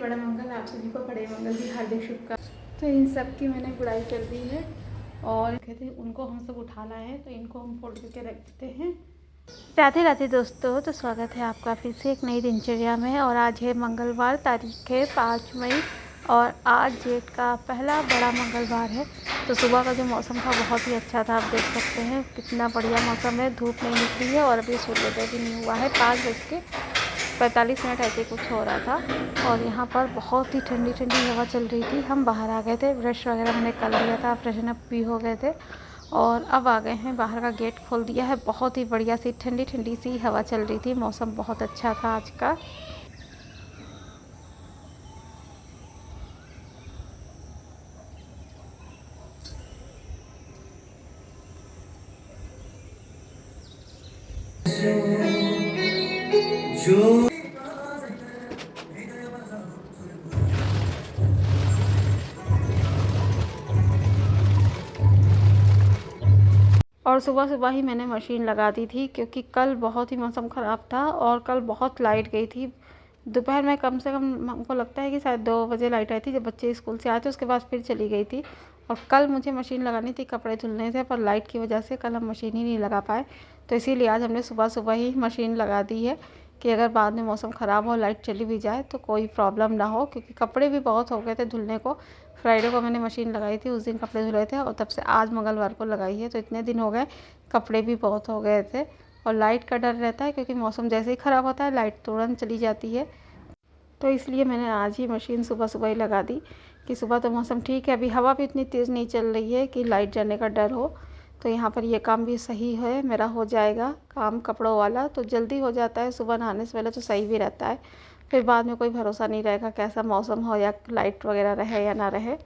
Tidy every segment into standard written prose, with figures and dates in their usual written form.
बड़ा मंगल, आप सभी को बड़े मंगल की हार्दिक शुभकामनाएं। तो इन सब की मैंने गुड़ाई कर दी है और कहते हैं उनको हम सब उठा लाए हैं, तो इनको हम फोल्ड करके रख देते हैं। राधे राधे दोस्तों, तो स्वागत है आपका फिर से एक नई दिनचर्या में। और आज है मंगलवार, तारीख है 5 मई और आज जेठ का पहला बड़ा मंगलवार है। तो सुबह का जो मौसम था बहुत ही अच्छा था, आप देख सकते हैं कितना बढ़िया मौसम है, धूप नहीं निकली है और अभी सूर्योदय भी नहीं हुआ है। 5:45 ऐसे कुछ हो रहा था और यहाँ पर बहुत ही ठंडी ठंडी हवा चल रही थी। हम बाहर आ गए थे, ब्रश वगैरह मैंने कर लिया था, फ्रेशन अप भी हो गए थे और अब आ गए हैं। बाहर का गेट खोल दिया है, बहुत ही बढ़िया सी ठंडी ठंडी सी हवा चल रही थी, मौसम बहुत अच्छा था आज का। जो और सुबह सुबह ही मैंने मशीन लगा दी थी क्योंकि कल बहुत ही मौसम ख़राब था और कल बहुत लाइट गई थी। दोपहर में कम से कम हमको लगता है कि शायद 2 बजे लाइट आई थी जब बच्चे स्कूल से आए थे, उसके बाद फिर चली गई थी। और कल मुझे मशीन लगानी थी, कपड़े धुलने थे, पर लाइट की वजह से कल हम मशीन ही नहीं लगा पाए। तो इसीलिए आज हमने सुबह सुबह ही मशीन लगा दी है कि अगर बाद में मौसम ख़राब हो, लाइट चली भी जाए तो कोई प्रॉब्लम ना हो, क्योंकि कपड़े भी बहुत हो गए थे धुलने को। फ्राइडे को मैंने मशीन लगाई थी, उस दिन कपड़े धुले थे और तब से आज मंगलवार को लगाई है, तो इतने दिन हो गए, कपड़े भी बहुत हो गए थे। और लाइट का डर रहता है क्योंकि मौसम जैसे ही ख़राब होता है लाइट तुरंत चली जाती है। तो इसलिए मैंने आज ही मशीन सुबह सुबह ही लगा दी कि सुबह तो मौसम ठीक है, अभी हवा भी इतनी तेज़ नहीं चल रही है कि लाइट जाने का डर हो। तो यहाँ पर ये काम भी सही है, मेरा हो जाएगा काम कपड़ों वाला, तो जल्दी हो जाता है। सुबह नहाने से पहले तो सही भी रहता है, फिर बाद में कोई भरोसा नहीं रहेगा कैसा मौसम हो या लाइट वगैरह रहे या ना रहे।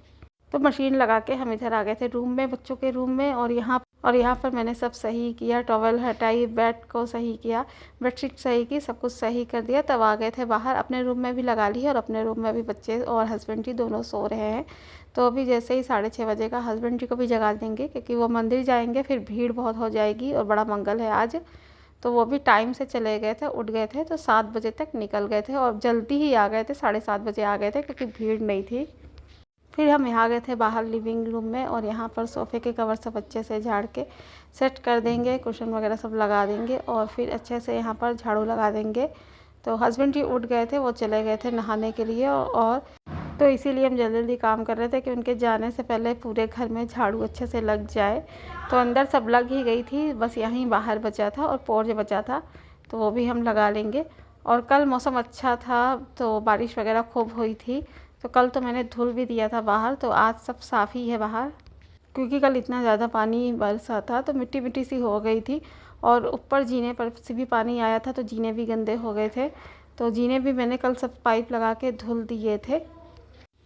तो मशीन लगा के हम इधर आ गए थे रूम में, बच्चों के रूम में, और यहाँ पर मैंने सब सही किया, टॉवल हटाई, बेड को सही किया, बेडशीट सही की, सब कुछ सही कर दिया। तब आ गए थे बाहर, अपने रूम में भी लगा ली और अपने रूम में भी बच्चे और हस्बैंड जी दोनों सो रहे हैं। तो अभी जैसे ही 6:30 बजे का हस्बैंड जी को भी जगा देंगे क्योंकि वो मंदिर जाएंगे, फिर भीड़ बहुत हो जाएगी और बड़ा मंगल है आज। तो वो भी टाइम से चले गए थे, उठ गए थे, तो 7 बजे तक निकल गए थे और जल्दी ही आ गए थे, 7:30 बजे आ गए थे क्योंकि भीड़ नहीं थी। फिर हम यहाँ गए थे बाहर लिविंग रूम में और यहाँ पर सोफ़े के कवर सब अच्छे से झाड़ के सेट कर देंगे, कुशन वगैरह सब लगा देंगे और फिर अच्छे से यहाँ पर झाड़ू लगा देंगे। तो हस्बैंड जी उठ गए थे, वो चले गए थे नहाने के लिए और तो इसीलिए हम जल्दी जल्दी काम कर रहे थे कि उनके जाने से पहले पूरे घर में झाड़ू अच्छे से लग जाए। तो अंदर सब लग ही गई थी, बस यहीं बाहर बचा था और पोर्च बचा था, तो वो भी हम लगा लेंगे। और कल मौसम अच्छा था तो बारिश वगैरह खूब हुई थी, तो कल तो मैंने धुल भी दिया था बाहर, तो आज सब साफ़ ही है बाहर, क्योंकि कल इतना ज़्यादा पानी बरसा था तो मिट्टी मिट्टी सी हो गई थी और ऊपर जीने पर से भी पानी आया था, तो जीने भी गंदे हो गए थे। तो जीने भी मैंने कल सब पाइप लगा के धुल दिए थे,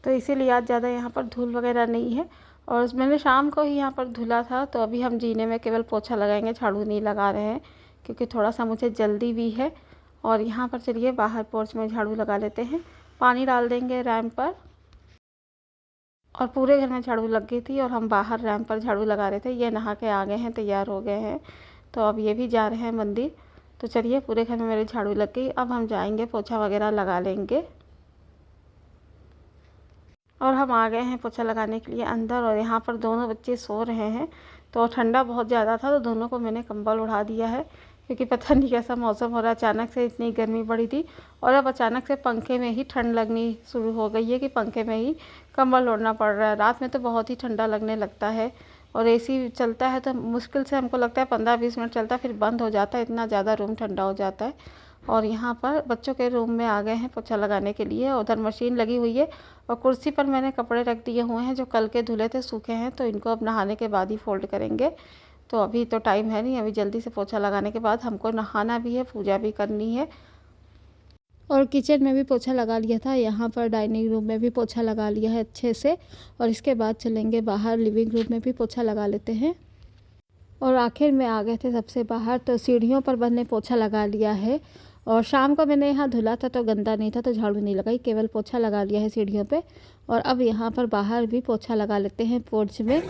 तो इसीलिए आज ज़्यादा यहाँ पर धूल वगैरह नहीं है। और मैंने शाम को ही यहाँ पर धुला था, तो अभी हम जीने में केवल पोछा लगाएंगे, झाड़ू नहीं लगा रहे हैं क्योंकि थोड़ा सा मुझे जल्दी भी है। और यहाँ पर चलिए बाहर पोर्च में झाड़ू लगा लेते हैं, पानी डाल देंगे रैंप पर। और पूरे घर में झाड़ू लग गई थी और हम बाहर रैंप पर झाड़ू लगा रहे थे। ये नहा के आ गए हैं, तैयार हो गए हैं, तो अब ये भी जा रहे हैं मंदिर। तो चलिए पूरे घर में मेरे झाड़ू लग गई, अब हम जाएंगे पोछा वगैरह लगा लेंगे। और हम आ गए हैं पोछा लगाने के लिए अंदर और यहाँ पर दोनों बच्चे सो रहे हैं। तो ठंडा बहुत ज़्यादा था तो दोनों को मैंने कंबल उड़ा दिया है क्योंकि पता नहीं कैसा मौसम हो रहा है, अचानक से इतनी गर्मी बढ़ी थी और अब अचानक से पंखे में ही ठंड लगनी शुरू हो गई है कि पंखे में ही कंबल ओढ़ना पड़ रहा है। रात में तो बहुत ही ठंडा लगने लगता है और एसी चलता है तो मुश्किल से हमको लगता है 15-20 मिनट चलता है, फिर बंद हो जाता है, इतना ज़्यादा रूम ठंडा हो जाता है। और यहाँ पर बच्चों के रूम में आ गए हैं पोछा लगाने के लिए, उधर मशीन लगी हुई है और कुर्सी पर मैंने कपड़े रख दिए हुए हैं जो कल के धुले थे, सूखे हैं, तो इनको अब नहाने के बाद ही फोल्ड करेंगे। तो अभी तो टाइम है नहीं, अभी जल्दी से पोछा लगाने के बाद हमको नहाना भी है, पूजा भी करनी है। और किचन में भी पोछा लगा लिया था, यहाँ पर डाइनिंग रूम में भी पोछा लगा लिया है अच्छे से, और इसके बाद चलेंगे बाहर लिविंग रूम में भी पोछा लगा लेते हैं। और आखिर में आ गए थे सबसे बाहर, तो सीढ़ियों पर मैंने पोछा लगा लिया है। और शाम को मैंने यहाँ धुला था तो गंदा नहीं था तो झाड़ू नहीं लगाई, केवल पोछा लगा लिया है सीढ़ियों पे। और अब यहाँ पर बाहर भी पोछा लगा लेते हैं पोर्च में।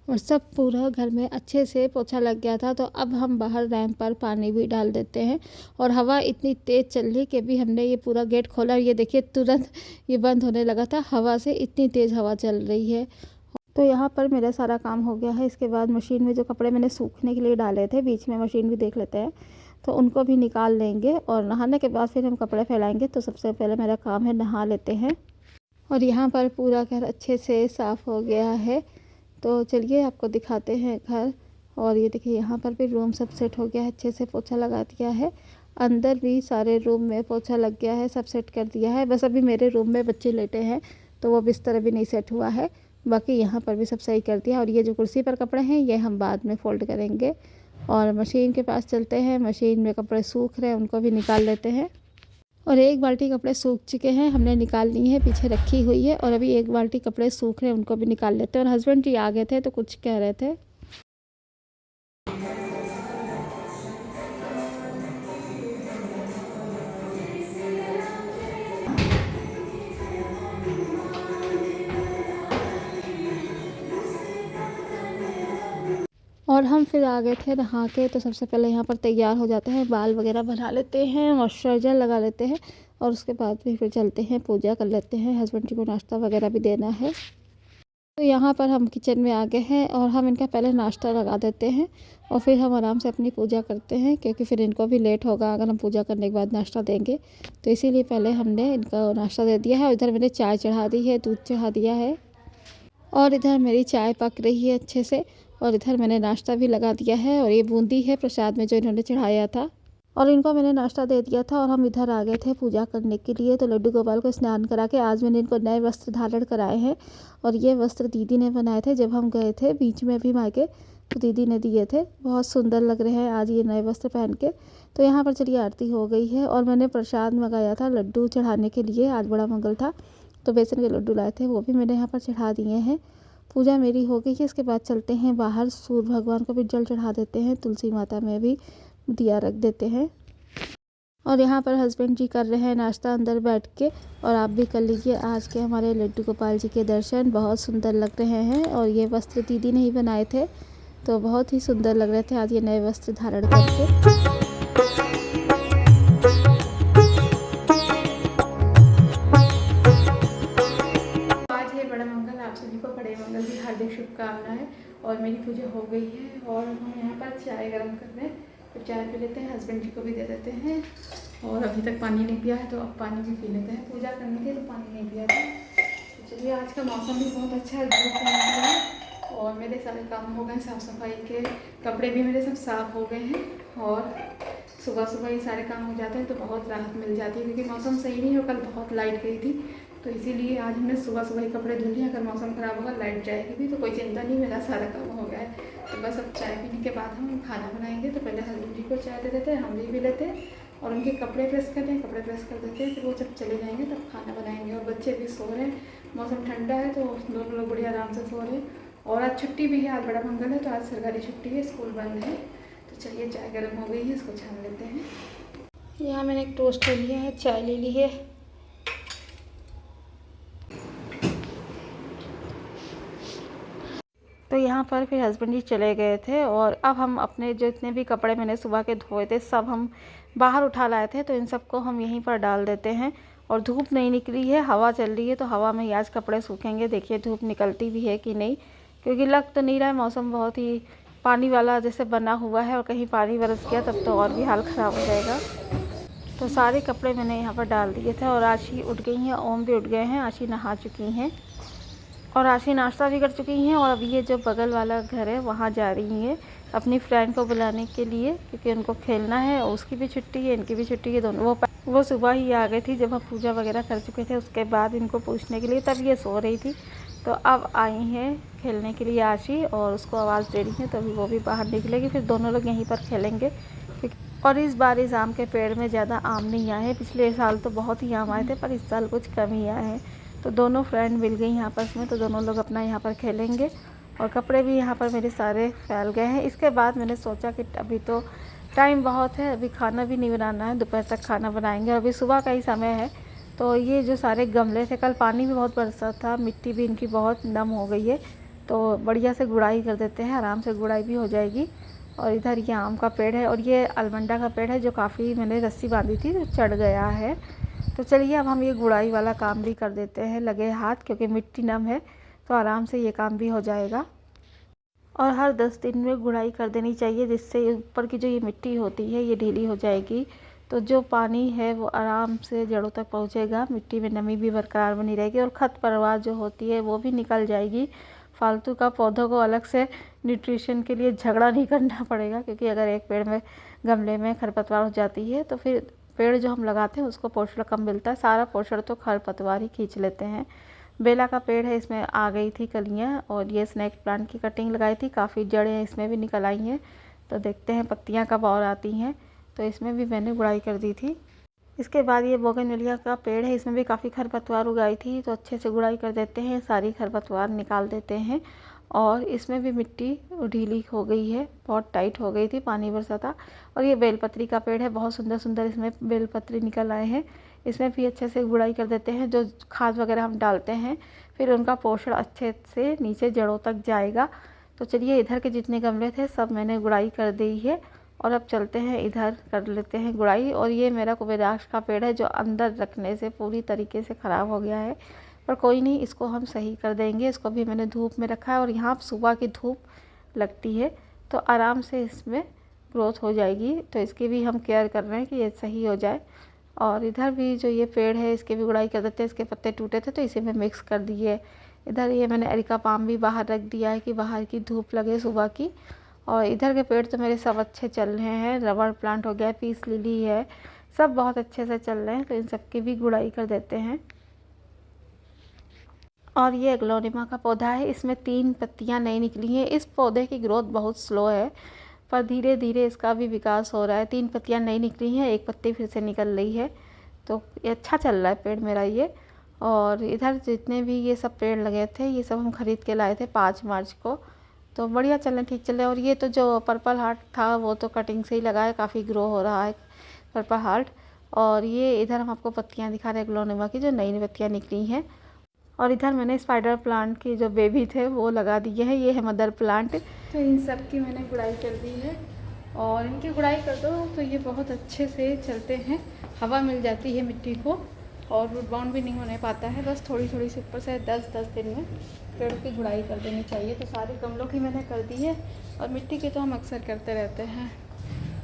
और और सब पूरा घर में अच्छे से पोछा लग गया था। तो अब हम बाहर रैंप पर पानी भी डाल देते हैं। और हवा इतनी तेज़ चल रही कि अभी हमने ये पूरा गेट खोला और ये देखिए तुरंत ये बंद होने लगा था, हवा से इतनी तेज़ हवा चल रही है। तो यहाँ पर मेरा सारा काम हो गया है। इसके बाद मशीन में जो कपड़े मैंने सूखने के लिए डाले थे, बीच में मशीन भी देख लेते हैं, तो उनको भी निकाल लेंगे और नहाने के बाद फिर हम कपड़े फैलाएंगे। तो सबसे पहले मेरा काम है नहा लेते हैं। और यहाँ पर पूरा घर अच्छे से साफ़ हो गया है। तो चलिए आपको दिखाते हैं घर। और ये देखिए यहाँ पर भी रूम सब सेट हो गया है, अच्छे से पोछा लगा दिया है। अंदर भी सारे रूम में पोछा लग गया है, सब सेट कर दिया है। बस अभी मेरे रूम में बच्चे लेटे हैं तो वो बिस्तर अभी नहीं सेट हुआ है। बाकी यहाँ पर भी सब सही कर दिया। और ये जो कुर्सी पर कपड़े हैं ये हम बाद में फ़ोल्ड करेंगे। और मशीन के पास चलते हैं, मशीन में कपड़े सूख रहे हैं उनको भी निकाल लेते हैं। और एक बाल्टी कपड़े सूख चुके हैं, हमने निकाल ली है, पीछे रखी हुई है। और अभी एक बाल्टी कपड़े सूख रहे हैं, उनको भी निकाल लेते हैं। और हस्बैंड जी आ गए थे तो कुछ कह रहे थे। और हम फिर आ गए थे नहा के। तो सबसे पहले यहाँ पर तैयार हो जाते हैं, बाल वगैरह बना लेते हैं, मॉइस्चराइज़र लगा लेते हैं। और उसके बाद फिर चलते हैं, पूजा कर लेते हैं। हस्बैंड जी को नाश्ता वगैरह भी देना है। तो यहाँ पर हम किचन में आ गए हैं और हम इनका पहले नाश्ता लगा देते हैं और फिर हम आराम से अपनी पूजा करते हैं, क्योंकि फिर इनको भी लेट होगा अगर हम पूजा करने के बाद नाश्ता देंगे। तो इसीलिए पहले हमने इनका नाश्ता दे दिया है। और इधर मैंने चाय चढ़ा दी है, दूध चढ़ा दिया है। और इधर मेरी चाय पक रही है अच्छे से। और इधर मैंने नाश्ता भी लगा दिया है। और ये बूंदी है प्रसाद में जो इन्होंने चढ़ाया था। और इनको मैंने नाश्ता दे दिया था और हम इधर आ गए थे पूजा करने के लिए। तो लड्डू गोपाल को स्नान करा के आज मैंने इनको नए वस्त्र धारण कराए हैं। और ये वस्त्र दीदी ने बनाए थे जब हम गए थे बीच में भी मायके, तो दीदी ने दिए थे। बहुत सुंदर लग रहे हैं आज ये नए वस्त्र पहन के। तो यहाँ पर चलिए आरती हो गई है। और मैंने प्रसाद मंगाया था लड्डू चढ़ाने के लिए, आज बड़ा मंगल था तो बेसन के लड्डू लाए थे, वो भी मैंने यहाँ पर चढ़ा दिए हैं। पूजा मेरी हो गई है। इसके बाद चलते हैं बाहर, सूर्य भगवान को भी जल चढ़ा देते हैं, तुलसी माता में भी दिया रख देते हैं। और यहाँ पर हस्बैंड जी कर रहे हैं नाश्ता अंदर बैठ के। और आप भी कर लीजिए आज के हमारे लड्डू गोपाल जी के दर्शन, बहुत सुंदर लग रहे हैं। और ये वस्त्र दीदी ने ही बनाए थे तो बहुत ही सुंदर लग रहे थे आज ये नए वस्त्र धारण करके। मंगल की हार्दिक शुभकामनाएं। और मेरी पूजा हो गई है और हम यहाँ पर चाय गर्म कर रहे हैं। तो चाय पी लेते हैं, हस्बैंड जी को भी दे देते हैं। और अभी तक पानी नहीं पिया है तो अब पानी भी पी लेते हैं। पूजा करनी थी तो पानी नहीं पिया था। तो चलिए, आज का मौसम भी बहुत अच्छा है, धूप नहीं है। और मेरे सारे काम हो गए, साफ़ सफाई के, कपड़े भी मेरे सब साफ़ हो गए हैं। और सुबह सुबह ये सारे काम हो जाते हैं तो बहुत राहत मिल जाती है, क्योंकि मौसम सही नहीं है। कल बहुत लाइट गई थी तो इसीलिए आज हमने सुबह सुबह ही कपड़े धुल लिए। अगर मौसम ख़राब होगा, लाइट जाएगी भी तो कोई चिंता नहीं, मेरा सारा काम हो गया है। तो बस अब चाय पीने के बाद हम खाना बनाएंगे। तो पहले हस्बैंड जी को चाय दे देते हैं, हम भी लेते हैं और उनके कपड़े प्रेस करते हैं, कपड़े प्रेस कर देते हैं। फिर वो जब चले जाएंगे तब खाना बनाएंगे। और बच्चे भी सो रहे हैं, मौसम ठंडा है तो दोनों लोग बड़ी आराम से सो रहे हैं। और आज छुट्टी भी है, आज बड़ा मंगल है तो आज सरकारी छुट्टी है, स्कूल बंद है। तो चलिए, चाय गर्म हो गई है, इसको छान लेते हैं। यहाँ मैंने एक टोस्ट ले लिया है, चाय ले ली है। तो यहाँ पर फिर हस्बैंड जी चले गए थे और अब हम अपने जितने भी कपड़े मैंने सुबह के धोए थे सब हम बाहर उठा लाए थे। तो इन सबको हम यहीं पर डाल देते हैं। और धूप नहीं निकली है, हवा चल रही है तो हवा में ही आज कपड़े सूखेंगे। देखिए धूप निकलती भी है कि नहीं, क्योंकि लग तो नहीं रहा है, मौसम बहुत ही पानी वाला जैसे बना हुआ है। और कहीं पानी बरस गया तब तो और भी हाल ख़राब हो जाएगा। तो सारे कपड़े मैंने यहाँ पर डाल दिए थे। और आशी उठ गई हैं, ओम भी उठ गए हैं, आशी नहा चुकी हैं और आशी नाश्ता भी कर चुकी हैं। और अभी ये जो बगल वाला घर है वहाँ जा रही हैं अपनी फ्रेंड को बुलाने के लिए, क्योंकि उनको खेलना है। और उसकी भी छुट्टी है, इनकी भी छुट्टी है, दोनों वो सुबह ही आ गई थी जब हम पूजा वगैरह कर चुके थे। उसके बाद इनको पूछने के लिए, तब ये सो रही थी। तो अब आई हैं खेलने के लिए आशी और उसको आवाज़ दे रही है, तभी वो भी बाहर निकलेगी। फिर दोनों लोग यहीं पर खेलेंगे। और इस बार इस आम के पेड़ में ज़्यादा आम नहीं आए हैं, पिछले साल तो बहुत ही आम आए थे पर इस साल कुछ कम ही आए हैं। तो दोनों फ्रेंड मिल गई आपस में, तो दोनों लोग अपना यहाँ पर खेलेंगे। और कपड़े भी यहाँ पर मेरे सारे फैल गए हैं। इसके बाद मैंने सोचा कि अभी तो टाइम बहुत है, अभी खाना भी नहीं बनाना है, दोपहर तक खाना बनाएंगे। और अभी सुबह का ही समय है। तो ये जो सारे गमले थे, कल पानी भी बहुत बरसा था, मिट्टी भी इनकी बहुत नम हो गई है। तो बढ़िया से गुड़ाई कर देते हैं, आराम से गुड़ाई भी हो जाएगी। और इधर ये आम का पेड़ है और ये अलमंडा का पेड़ है जो काफ़ी मैंने रस्सी बांधी थी तो चढ़ गया है। तो चलिए अब हम ये गुड़ाई वाला काम भी कर देते हैं लगे हाथ, क्योंकि मिट्टी नम है तो आराम से ये काम भी हो जाएगा। और हर 10 दिन में गुड़ाई कर देनी चाहिए, जिससे ऊपर की जो ये मिट्टी होती है ये ढीली हो जाएगी, तो जो पानी है वो आराम से जड़ों तक पहुंचेगा, मिट्टी में नमी भी बरकरार बनी रहेगी और खरपतवार जो होती है वो भी निकल जाएगी। फालतू का पौधों को अलग से न्यूट्रिशन के लिए झगड़ा नहीं करना पड़ेगा, क्योंकि अगर एक पेड़ में गमले में खरपतवार हो जाती है तो फिर पेड़ जो हम लगाते हैं उसको पोषण कम मिलता है, सारा पोषण तो खरपतवार ही खींच लेते हैं। बेला का पेड़ है, इसमें आ गई थी कलियाँ, और ये स्नैक प्लांट की कटिंग लगाई थी, काफ़ी जड़ें इसमें भी निकल आई हैं। तो देखते हैं पत्तियाँ कब और आती हैं। तो इसमें भी मैंने गुड़ाई कर दी थी। इसके बाद ये बोगनविलिया का पेड़ है, इसमें भी काफ़ी खरपतवार उगाई थी, तो अच्छे से गुड़ाई कर देते हैं, सारी खरपतवार निकाल देते हैं। और इसमें भी मिट्टी ढीली हो गई है, बहुत टाइट हो गई थी, पानी बरसा था। और ये बेलपत्री का पेड़ है, बहुत सुंदर सुंदर इसमें बेलपत्री निकल आए हैं। इसमें भी अच्छे से गुड़ाई कर देते हैं, जो खाद वगैरह हम डालते हैं फिर उनका पोषण अच्छे से नीचे जड़ों तक जाएगा। तो चलिए इधर के जितने गमले थे सब मैंने गुड़ाई कर दी है, और अब चलते हैं इधर कर लेते हैं गुड़ाई। और ये मेरा कुबेराक्ष का पेड़ है जो अंदर रखने से पूरी तरीके से ख़राब हो गया है, पर कोई नहीं, इसको हम सही कर देंगे। इसको भी मैंने धूप में रखा है और यहाँ सुबह की धूप लगती है तो आराम से इसमें ग्रोथ हो जाएगी। तो इसकी भी हम केयर कर रहे हैं कि ये सही हो जाए। और इधर भी जो ये पेड़ है इसके भी गुड़ाई कर देते हैं, इसके पत्ते टूटे थे तो इसे में मिक्स कर दिए। इधर ये मैंने एरिका पाम भी बाहर रख दिया है कि बाहर की धूप लगे सुबह की। और इधर के पेड़ तो मेरे सब अच्छे चल रहे हैं, रबर प्लांट हो गया, पीस लिली है, सब बहुत अच्छे से चल रहे हैं, तो इन सब की भी गुड़ाई कर देते हैं। और ये एग्लोनिमा का पौधा है, इसमें 3 पत्तियां नई निकली हैं। इस पौधे की ग्रोथ बहुत स्लो है, पर धीरे धीरे इसका भी विकास हो रहा है। 3 पत्तियां नई निकली हैं, 1 पत्ती फिर से निकल रही है, तो ये अच्छा चल रहा है पेड़ मेरा ये। और इधर जितने भी ये सब पेड़ लगे थे ये सब हम खरीद के लाए थे 5 मार्च को, तो बढ़िया चल रहे, ठीक चल रहे। और ये तो जो पर्पल हार्ट था वो तो कटिंग से ही लगा है, काफ़ी ग्रो हो रहा है पर्पल हार्ट। और ये इधर हम आपको पत्तियां दिखा रहे हैं एग्लोनिमा की, जो नई नई पत्तियां निकली हैं। और इधर मैंने स्पाइडर प्लांट के जो बेबी थे वो लगा दिए हैं, ये है मदर प्लांट। तो इन सब की मैंने गुड़ाई कर दी है, और इनकी गुड़ाई कर दो तो ये बहुत अच्छे से चलते हैं, हवा मिल जाती है मिट्टी को, और रूट बाउंड भी नहीं होने पाता है। बस थोड़ी थोड़ी सी ऊपर से 10-10 दिन में पेड़ की गुड़ाई कर देनी चाहिए। तो सारे गमलों की मैंने कर दी है, और मिट्टी की तो हम अक्सर करते रहते हैं।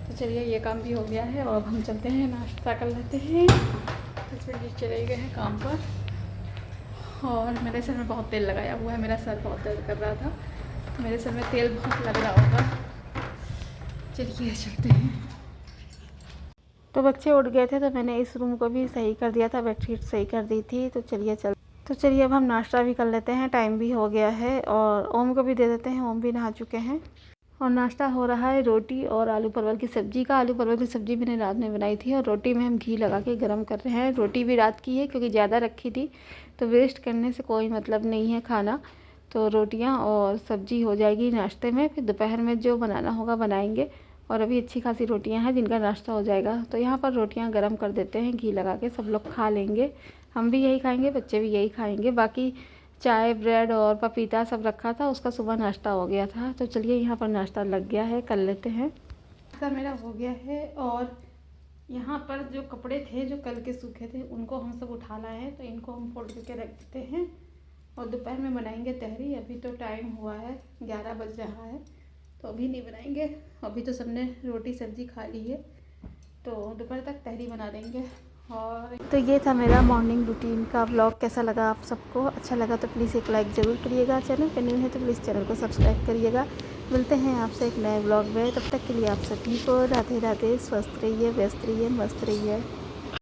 तो चलिए ये काम भी हो गया है, और अब हम चलते हैं नाश्ता कर लेते हैं। तो चलिए चले गए हैं काम पर, और मेरे सर में बहुत तेल लगाया हुआ है, मेरा सर बहुत दर्द कर रहा था, मेरे सर में तेल बहुत लग रहा होगा। चलिए चलते हैं। तो बच्चे उठ गए थे तो मैंने इस रूम को भी सही कर दिया था, बेडशीट सही कर दी थी। तो चलिए अब हम नाश्ता भी कर लेते हैं, टाइम भी हो गया है, और ओम को भी दे देते हैं, ओम भी नहा चुके हैं। और नाश्ता हो रहा है रोटी और आलू परवल की सब्ज़ी का। आलू परवल की सब्ज़ी मैंने रात में बनाई थी, और रोटी में हम घी लगा के गरम कर रहे हैं। रोटी भी रात की है क्योंकि ज़्यादा रखी थी, तो वेस्ट करने से कोई मतलब नहीं है खाना। तो रोटियां और सब्ज़ी हो जाएगी नाश्ते में, फिर दोपहर में जो बनाना होगा बनाएंगे। और अभी अच्छी खासी रोटियां हैं जिनका नाश्ता हो जाएगा। तो यहाँ पर रोटियां गरम कर देते हैं घी लगा के, सब लोग खा लेंगे, हम भी यही खाएंगे, बच्चे भी यही खाएंगे। बाकी चाय ब्रेड और पपीता सब रखा था, उसका सुबह नाश्ता हो गया था। तो चलिए यहाँ पर नाश्ता लग गया है, कर लेते हैं। नाश्ता मेरा हो गया है, और यहाँ पर जो कपड़े थे जो कल के सूखे थे उनको हम सब उठा लाए हैं, तो इनको हम फोल्ड करके रख देते हैं, और दोपहर में बनाएंगे तहरी। अभी तो टाइम हुआ है 11 बज रहा है, तो अभी नहीं बनाएंगे, अभी तो सबने रोटी सब्ज़ी खा ली है, तो दोपहर तक तहरी बना देंगे। और तो ये था मेरा मॉर्निंग रूटीन का व्लॉग। कैसा लगा आप सबको? अच्छा लगा तो प्लीज़ एक लाइक ज़रूर करिएगा। चैनल पर न्यू है तो प्लीज़ चैनल को सब्सक्राइब करिएगा। मिलते हैं आपसे एक नए व्लॉग में, तब तक के लिए आप सभी को राधे राधे। स्वस्थ रहिए, व्यस्त रहिए, मस्त रहिए।